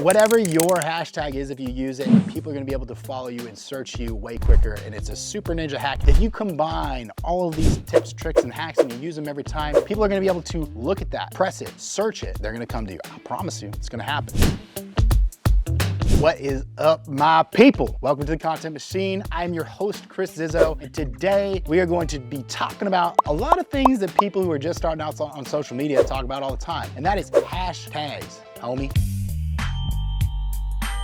Whatever your hashtag is, if you use it, people are gonna be able to follow you and search you way quicker. And it's a super ninja hack. If you combine all of these tips, tricks, and hacks and you use them every time, people are gonna be able to look at that, press it, search it. They're gonna come to you. I promise you, it's gonna happen. What is up, my people? Welcome to the Content Machine. I'm your host, Kris, and today we are going to be talking about a lot of things that people who are just starting out on social media talk about all the time, and that is hashtags, homie.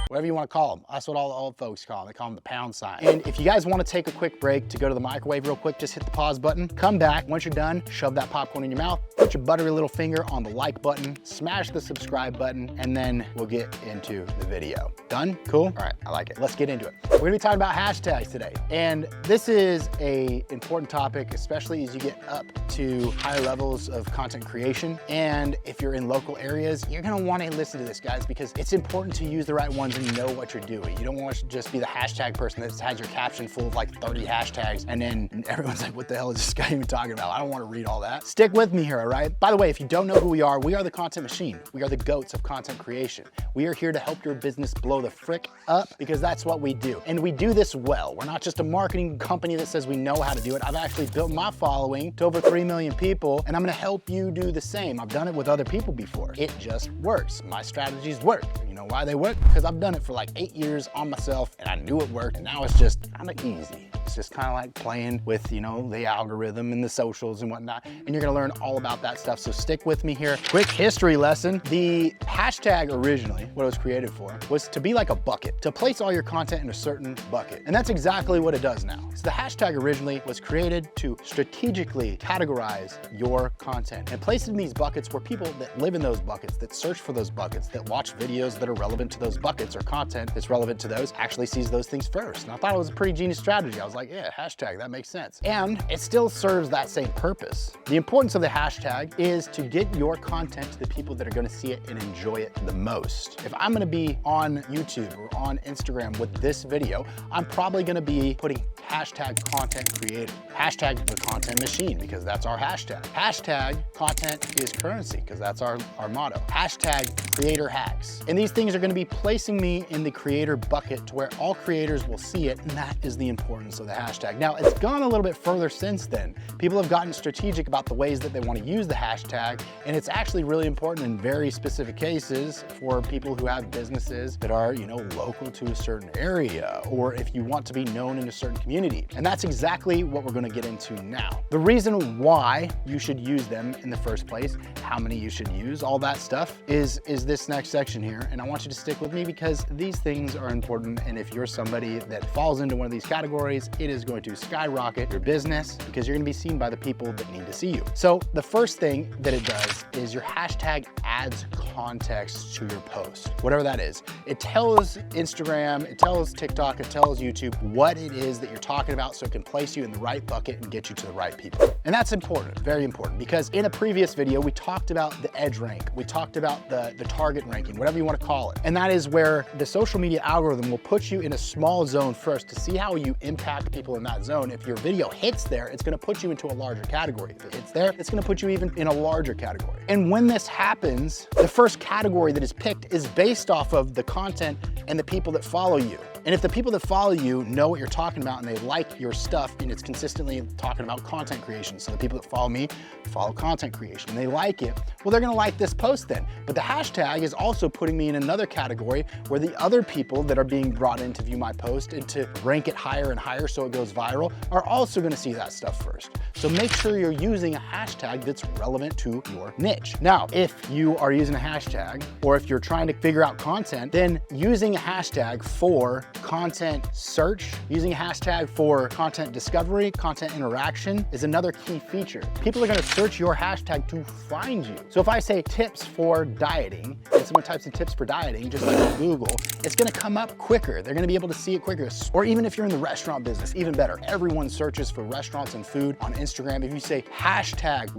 Whatever you want to call them. That's what all the old folks call them. They call them the pound sign. And if you guys want to take a quick break to go to the microwave real quick, just hit the pause button, come back. Once you're done, shove that popcorn in your mouth, put your buttery little finger on the like button, smash the subscribe button, and then we'll get into the video. Done? Cool? All right, I like it. Let's get into it. We're gonna be talking about hashtags today. And this is an important topic, especially as you get up to higher levels of content creation. And if you're in local areas, you're gonna want to listen to this, guys, because it's important to use the right ones and know what you're doing. You don't want to just be the hashtag person that has your caption full of like 30 hashtags and then everyone's like, what the hell is this guy even talking about? I don't want to read all that. Stick with me here, all right? By the way, if you don't know who we are the Content Machine. We are the goats of content creation. We are here to help your business blow the frick up because that's what we do. And we do this well. We're not just a marketing company that says we know how to do it. I've actually built my following to over 3 million people, and I'm gonna help you do the same. I've done it with other people before. It just works. My strategies work. You know why they work? Because I've done it for like 8 years on myself and I knew it worked, and now it's just kind of easy. It's just kind of like playing with, you know, the algorithm and the socials and whatnot, and you're gonna learn all about that stuff, so stick with me here. Quick history lesson. The hashtag originally, what it was created for, was to be like a bucket, to place all your content in a certain bucket, and that's exactly what it does now. So the hashtag originally was created to strategically categorize your content and place it in these buckets where people that live in those buckets, that search for those buckets, that watch videos that are relevant to those buckets or content that's relevant to those, actually sees those things first. And I thought it was a pretty genius strategy. I was like, yeah, hashtag, that makes sense. And it still serves that same purpose. The importance of the hashtag is to get your content to the people that are gonna see it and enjoy it the most. If I'm gonna be on YouTube or on Instagram with this video, I'm probably gonna be putting hashtag content creator, hashtag the content machine, because that's our hashtag. Hashtag content is currency, because that's our motto. Hashtag creator hacks. And these things are gonna be placing me in the creator bucket to where all creators will see it, and that is the importance of the hashtag. Now, it's gone a little bit further since then. People have gotten strategic about the ways that they want to use the hashtag, and it's actually really important in very specific cases for people who have businesses that are, you know, local to a certain area, or if you want to be known in a certain community. And that's exactly what we're going to get into now. The reason why you should use them in the first place, how many you should use, all that stuff is this next section here. And I want you to stick with me because these things are important. And if you're somebody that falls into one of these categories, it is going to skyrocket your business because you're going to be seen by the people that need to see you. So the first thing that it does is your hashtag adds context to your post, whatever that is. It tells Instagram, it tells TikTok, it tells YouTube what it is that you're talking about, so it can place you in the right bucket and get you to the right people. And that's important, very important, because in a previous video, we talked about the edge rank. We talked about the target ranking, whatever you want to call it. And that is where the social media algorithm will put you in a small zone first to see how you impact people in that zone. If your video hits there, it's going to put you into a larger category. If it hits there, it's going to put you even in a larger category. And when this happens, the first category that is picked is based off of the content and the people that follow you. And if the people that follow you know what you're talking about and they like your stuff and it's consistently talking about content creation, so the people that follow me follow content creation and they like it, well, they're gonna like this post then. But the hashtag is also putting me in another category where the other people that are being brought in to view my post and to rank it higher and higher so it goes viral are also gonna see that stuff first. So make sure you're using a hashtag that's relevant to your niche. Now, if you are using a hashtag or if you're trying to figure out content, then using a hashtag for content search, using a hashtag for content discovery, content interaction is another key feature. People are gonna search your hashtag to find you. So if I say tips for dieting, and someone types in tips for dieting, just like Google, it's gonna come up quicker. They're gonna be able to see it quicker. Or even if you're in the restaurant business, even better. Everyone searches for restaurants and food on Instagram. If you say hashtag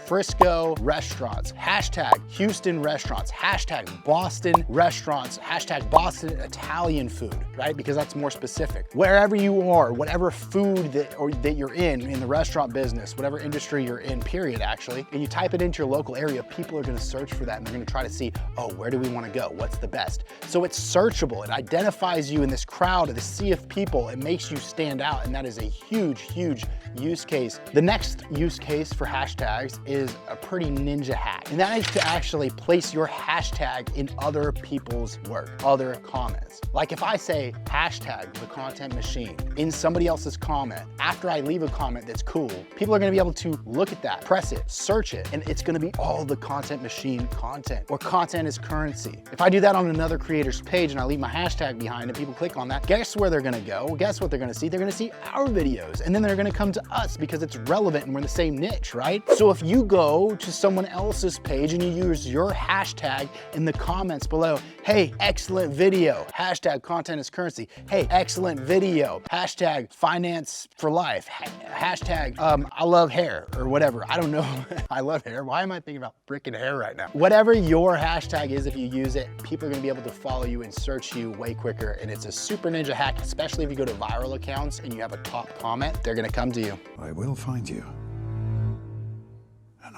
Frisco restaurants, hashtag Houston restaurants, hashtag Boston restaurants, hashtag Boston Italian food, right? Because that's more specific. Wherever you are, whatever food that you're in the restaurant business, whatever industry you're in, period, actually, and you type it into your local area, people are gonna search for that and they're gonna try to see, oh, where do we wanna go? What's the best? So it's searchable. It identifies you in this crowd, this sea of people. It makes you stand out, and that is a huge, huge use case. The next use case for hashtags is a pretty ninja hack, and that is to actually place your hashtag in other people's work, other comments. Like if I say hashtag the content machine in somebody else's comment, after I leave a comment that's cool, people are gonna be able to look at that, press it, search it, and it's gonna be all the content machine content, or content is currency. If I do that on another creator's page and I leave my hashtag behind and people click on that, guess where they're gonna go? Guess what they're gonna see? They're gonna see our videos, and then they're gonna come to us because it's relevant and we're in the same niche, right? So if you go to someone else's page and you use your hashtag in the comments below, hey, excellent video, hashtag content is currency, hey, excellent video, hashtag finance for life, hashtag I love hair, or whatever, I don't know. I love hair, why am I thinking about freaking hair right now? Whatever your hashtag is, if you use it, people are gonna be able to follow you and search you way quicker, and it's a super ninja hack, especially if you go to viral accounts and you have a top comment, they're gonna come to you. I will find you.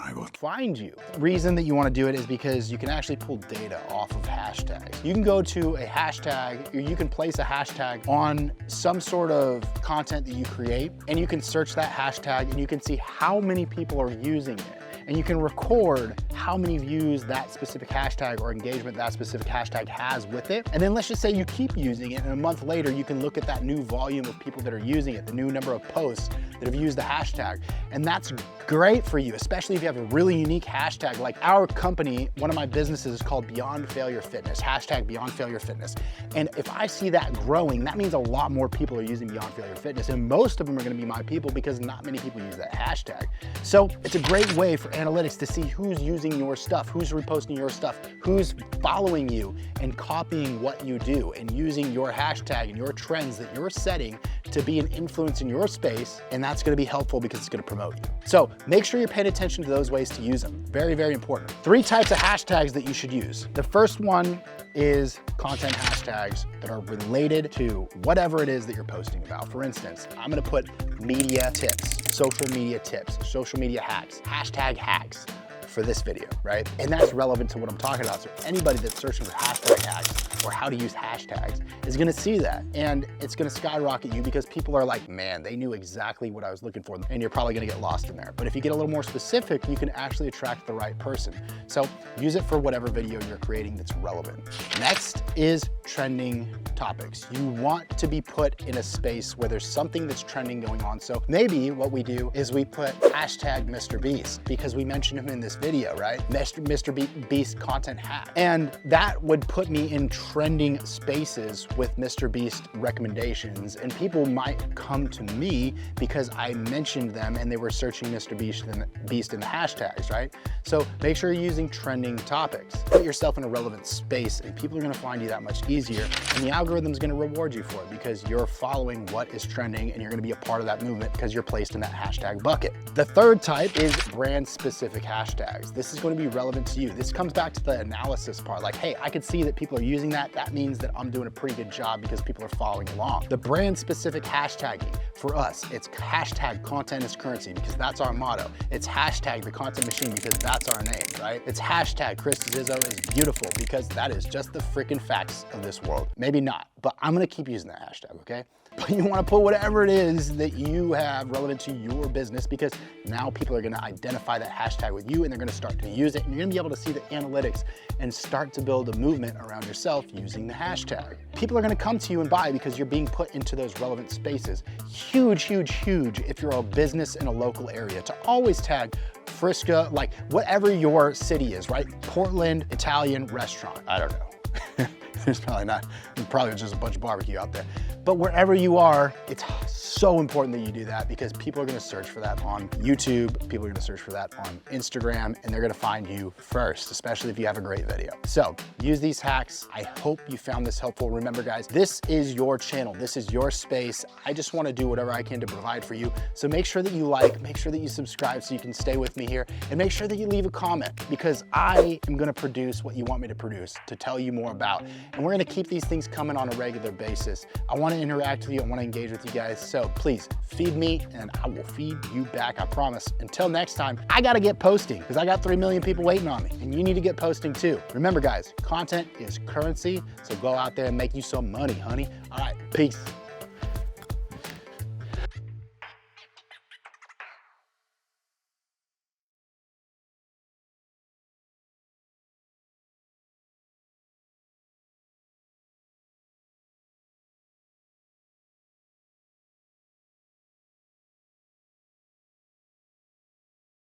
I will find you. The reason that you want to do it is because you can actually pull data off of hashtags. You can go to a hashtag, or you can place a hashtag on some sort of content that you create, and you can search that hashtag and you can see how many people are using it. And you can record how many views that specific hashtag or engagement that specific hashtag has with it. And then let's just say you keep using it, and a month later, you can look at that new volume of people that are using it, the new number of posts that have used the hashtag. And that's great for you, especially if you have a really unique hashtag. Like our company, one of my businesses is called Beyond Failure Fitness, hashtag Beyond Failure Fitness. And if I see that growing, that means a lot more people are using Beyond Failure Fitness, and most of them are gonna be my people because not many people use that hashtag. So it's a great way for analytics to see who's using your stuff, who's reposting your stuff, who's following you and copying what you do, and using your hashtag and your trends that you're setting to be an influence in your space, and that's gonna be helpful because it's gonna promote you. So make sure you're paying attention to those ways to use them. Very, very important. 3 types of hashtags that you should use. The first one is content hashtags that are related to whatever it is that you're posting about. For instance, I'm gonna put media tips, social media hacks, hashtag hacks for this video, right? And that's relevant to what I'm talking about. So anybody that's searching for hashtag hacks or how to use hashtags is gonna see that, and it's gonna skyrocket you because people are like, man, they knew exactly what I was looking for, and you're probably gonna get lost in there. But if you get a little more specific, you can actually attract the right person. So use it for whatever video you're creating that's relevant. Next is trending topics. You want to be put in a space where there's something that's trending going on. So maybe what we do is we put hashtag Mr. Beast because we mentioned him in this video, right? Mr. Beast content hack. And that would put me in trending spaces with Mr. Beast recommendations, and people might come to me because I mentioned them and they were searching Mr. Beast in the hashtags, right? So make sure you're using trending topics. Put yourself in a relevant space and people are gonna find you that much easier, and the algorithm's gonna reward you for it because you're following what is trending and you're gonna be a part of that movement because you're placed in that hashtag bucket. The third type is brand specific hashtags. This is going to be relevant to you. This comes back to the analysis part. Like, hey, I could see that people are using that. That means that I'm doing a pretty good job because people are following along. The brand specific hashtagging for us, it's hashtag content is currency because that's our motto. It's hashtag the content machine because that's our name, right? It's hashtag Kris Zizzo is beautiful because that is just the freaking facts of this world. Maybe not, but I'm going to keep using that hashtag, okay? But you want to put whatever it is that you have relevant to your business because now people are going to identify that hashtag with you and they're going to start to use it, and you're going to be able to see the analytics and start to build a movement around yourself using the hashtag. People are going to come to you and buy because you're being put into those relevant spaces. Huge, huge, huge if you're a business in a local area to always tag Frisco, like whatever your city is, right? Portland Italian restaurant. I don't know. There's probably not, probably just a bunch of barbecue out there. But wherever you are, it's so important that you do that because people are gonna search for that on YouTube, people are gonna search for that on Instagram, and they're gonna find you first, especially if you have a great video. So use these hacks. I hope you found this helpful. Remember guys, this is your channel, this is your space. I just wanna do whatever I can to provide for you. So make sure that you like, make sure that you subscribe so you can stay with me here, and make sure that you leave a comment because I am gonna produce what you want me to produce to tell you more about. And we're gonna keep these things coming on a regular basis. I wanna interact with you, I wanna engage with you guys. So please feed me and I will feed you back, I promise. Until next time, I gotta get posting because I got 3 million people waiting on me and you need to get posting too. Remember guys, content is currency, so go out there and make you some money, honey. All right, peace.